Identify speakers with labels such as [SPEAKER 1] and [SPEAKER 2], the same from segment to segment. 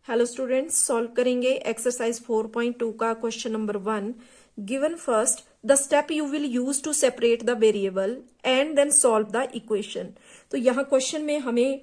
[SPEAKER 1] Hello students, solve करेंगे exercise 4.2 का question number 1। Given first the step you will use to separate the variable and then solve the equation. तो यहाँ question में हमें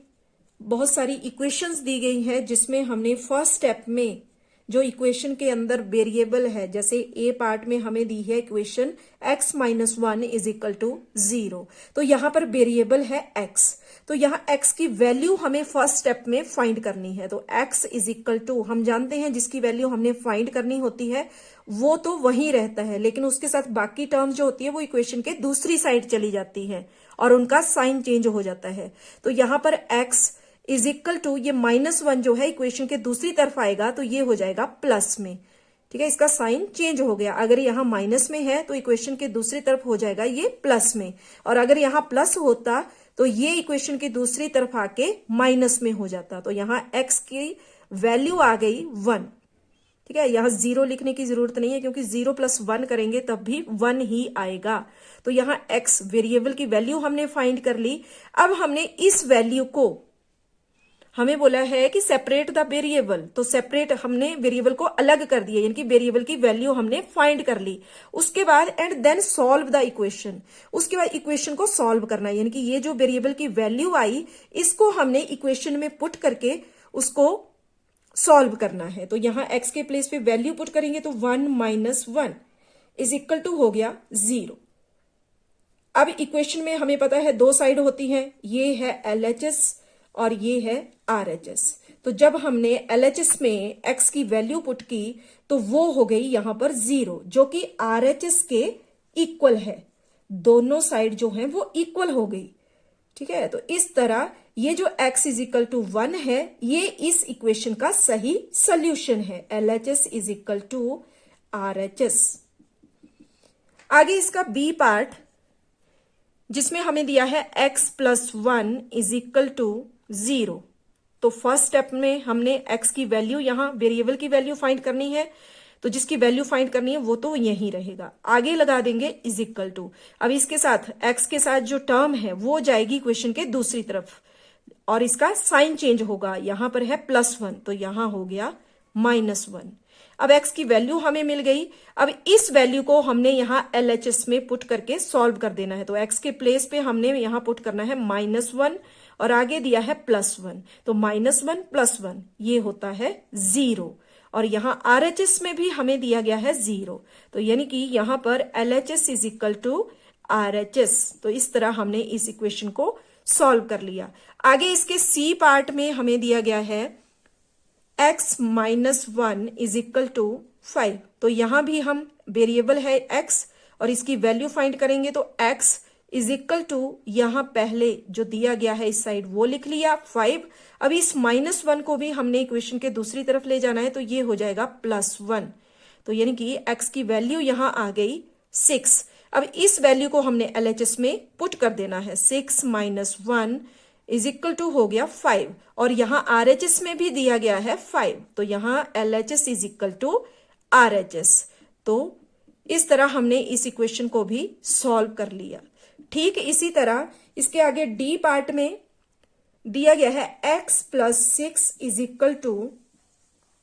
[SPEAKER 1] बहुत सारी इक्वेशंस दी गई है, जिसमें हमने फर्स्ट स्टेप में जो इक्वेशन के अंदर वेरिएबल है, जैसे ए पार्ट में हमें दी है equation x minus 1 is equal to 0। तो यहाँ पर वेरिएबल है x, तो यहाँ x की वैल्यू हमें फर्स्ट स्टेप में फाइंड करनी है। तो x इज इक्वल टू, हम जानते हैं जिसकी वैल्यू हमने फाइंड करनी होती है वो तो वही रहता है, लेकिन उसके साथ बाकी टर्म जो होती है वो इक्वेशन के दूसरी साइड चली जाती है और उनका साइन चेंज हो जाता है। तो यहाँ पर x इज इक्वल टू, ये -1 जो है इक्वेशन के दूसरी तरफ आएगा तो ये हो जाएगा प्लस में। ठीक है, इसका साइन चेंज हो गया। अगर यहाँ माइनस में है तो इक्वेशन के दूसरी तरफ हो जाएगा ये प्लस में, और अगर यहाँ प्लस होता तो ये इक्वेशन की दूसरी तरफ आके माइनस में हो जाता। तो यहाँ x की वैल्यू आ गई 1। ठीक है, यहाँ 0 लिखने की जरूरत नहीं है, क्योंकि 0 + 1 करेंगे तब भी 1 ही आएगा। तो यहाँ x वेरिएबल की वैल्यू हमने फाइंड कर ली। अब हमने इस वैल्यू को, हमें बोला है कि सेपरेट द वेरिएबल, तो सेपरेट, हमने वेरिएबल को अलग कर दिया, यानी कि वेरिएबल की वैल्यू हमने फाइंड कर ली। उसके बाद and then solve the equation, उसके बाद इक्वेशन को सॉल्व करना है, यानी कि ये जो वेरिएबल की वैल्यू आई इसको हमने इक्वेशन में पुट करके उसको सॉल्व करना है। तो यहाँ x के प्लेस पे वैल्यू पुट करेंगे तो 1 - 1 इज इक्वल टू हो गया 0। अब इक्वेशन में हमें पता है दो साइड होती है, ये है LHS और ये है RHS। तो जब हमने LHS में x की वैल्यू पुट की तो वो हो गई यहां पर 0, जो कि RHS के इक्वल है। दोनों साइड जो है वो इक्वल हो गई। ठीक है, तो इस तरह ये जो x इज इक्वल टू 1 है, ये इस इक्वेशन का सही सोल्यूशन है। LHS is equal to RHS। आगे इसका बी पार्ट, जिसमें हमें दिया है x + 1 इज इक्वल टू 0। तो फर्स्ट स्टेप में हमने x की वैल्यू, यहां वेरिएबल की वैल्यू फाइंड करनी है, तो जिसकी वैल्यू फाइंड करनी है वो तो यही रहेगा। आगे लगा देंगे इज इक्वल टू। अब इसके साथ x के साथ जो टर्म है वो जाएगी इक्वेशन के दूसरी तरफ और इसका साइन चेंज होगा। यहां पर है +1 तो यहां हो गया -1। अब x की वैल्यू हमें मिल गई। अब इस वैल्यू को हमने यहां LHS में पुट करके सॉल्व कर देना है। तो x के प्लेस पे हमने यहां पुट करना है -1 और आगे दिया है +1, तो -1 + 1 ये होता है 0, और यहां RHS में भी हमें दिया गया है 0। तो यानी कि यहां पर LHS is equal to RHS। तो इस तरह हमने इस इक्वेशन को सॉल्व कर लिया। आगे इसके सी पार्ट में हमें दिया गया है x - 1 इज इक्वल टू 5। तो यहां भी हम वेरिएबल है x और इसकी वैल्यू फाइंड करेंगे। तो x इज इक्वल टू, यहां पहले जो दिया गया है इस साइड वो लिख लिया 5। अब इस -1 को भी हमने इक्वेशन के दूसरी तरफ ले जाना है, तो ये हो जाएगा +1। तो यानी कि x की वैल्यू यहां आ गई 6। अब इस वैल्यू को हमने LHS में पुट कर देना है। 6 - 1 इज इक्वल टू हो गया 5, और यहां RHS में भी दिया गया है 5, तो यहां LHS is equal to RHS। तो इस तरह हमने इस इक्वेशन को भी सॉल्व कर लिया। ठीक इसी तरह इसके आगे डी पार्ट में दिया गया है x + 6 इज इक्वल टू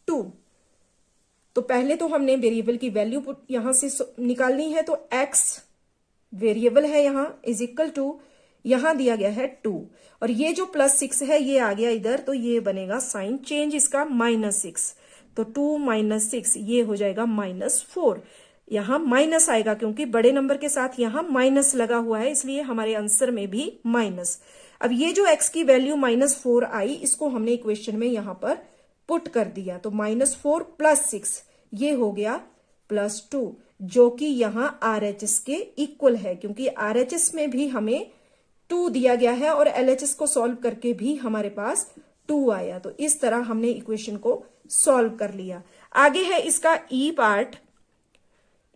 [SPEAKER 1] 2। तो पहले तो हमने वेरिएबल की वैल्यू यहां से निकालनी है। तो x वेरिएबल है यहां इज इक्वल टू, यहां दिया गया है 2, और ये जो +6 है ये आ गया इधर, तो ये बनेगा साइन चेंज इसका -6। तो 2 - 6 ये हो जाएगा -4। यहां माइनस आएगा क्योंकि बड़े नंबर के साथ यहां माइनस लगा हुआ है, इसलिए हमारे आंसर में भी माइनस। अब ये जो x की वैल्यू -4 आई, इसको हमने इक्वेशन में यहां पर पुट कर दिया। तो -4 + 6 ये हो गया +2, जो कि यहां RHS के इक्वल है, क्योंकि RHS में भी हमें 2 दिया गया है और LHS को सॉल्व करके भी हमारे पास 2 आया। तो इस तरह हमने इक्वेशन को सॉल्व कर लिया। आगे है इसका ई पार्ट।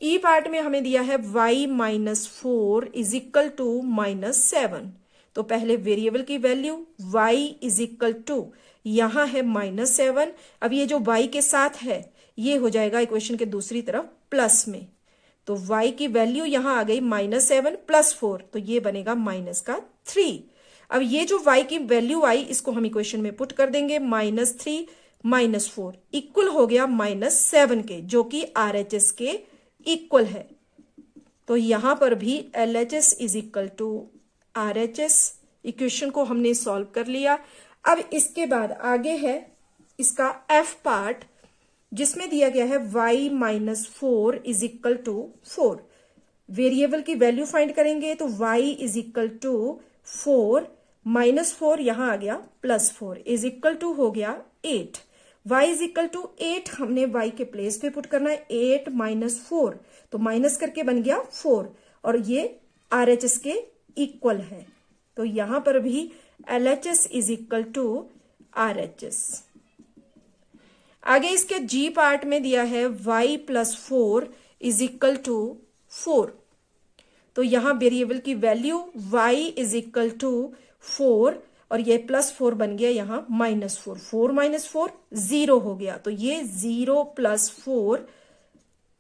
[SPEAKER 1] ई पार्ट में हमें दिया है y - 4 इज इक्वल टू -7। तो पहले वेरिएबल की value y is equal to, यहां है -7। अब ये जो y के साथ है ये हो जाएगा इक्वेशन के दूसरी तरफ प्लस में। तो y की वैल्यू यहां आ गई -7 + 4, तो ये बनेगा -3। अब ये जो y की वैल्यू आई इसको हम इक्वेशन में पुट कर देंगे। -3 -4 इक्वल हो गया -7 के, जो कि RHS के इक्वल है। तो यहां पर भी LHS is equal to RHS, equation को हमने सॉल्व कर लिया। अब इसके बाद आगे है इसका F पार्ट, जिसमें दिया गया है y-4 is equal to 4। Variable की वैल्यू फाइंड करेंगे तो y इज इक्वल टू 4 -4 यहां आ गया +4 इज इक्वल टू हो गया 8। y इज इक्वल टू 8 हमने y के प्लेस पे पुट करना है, 8 -4 तो माइनस करके बन गया 4 और ये RHS के इक्वल है। तो यहां पर भी LHS is equal to RHS। आगे इसके G पार्ट में दिया है y+4 इज इक्वल टू 4। तो यहां वेरिएबल की value y is equal to 4 और ये +4 बन गया यहां -4, 4 -4 0 हो गया। तो ये 0 + 4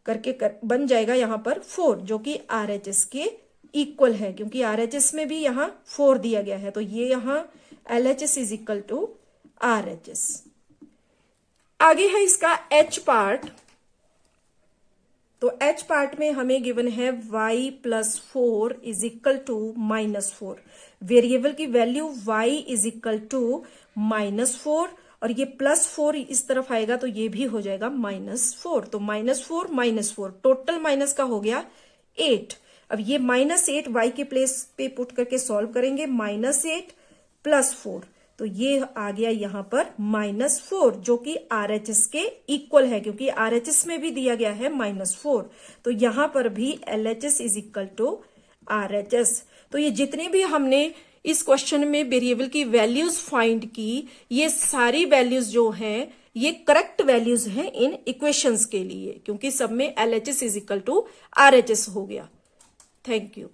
[SPEAKER 1] करके बन जाएगा यहां पर 4, जो कि RHS के इक्वल है, क्योंकि RHS में भी यहां 4 दिया गया है। तो ये यहां LHS is equal to RHS। आगे है इसका H पार्ट। तो H पार्ट में हमें गिवन है y+4 is equal to -4। Variable की value y is equal to -4 और ये +4 इस तरफ आएगा तो ये भी हो जाएगा -4। तो -4 -4 टोटल माइनस का हो गया 8। अब ये -8 y के प्लेस पे पुट करके सॉल्व करेंगे, -8 +4 तो ये आ गया यहां पर -4, जो कि RHS के इक्वल है, क्योंकि RHS में भी दिया गया है -4। तो यहां पर भी LHS is equal to RHS। तो ये जितने भी हमने इस क्वेश्चन में वेरिएबल की वैल्यूज फाइंड की, ये सारी वैल्यूज जो हैं ये करेक्ट वैल्यूज हैं इन इक्वेशंस के लिए, क्योंकि सब में LHS is equal to RHS हो गया। Thank you.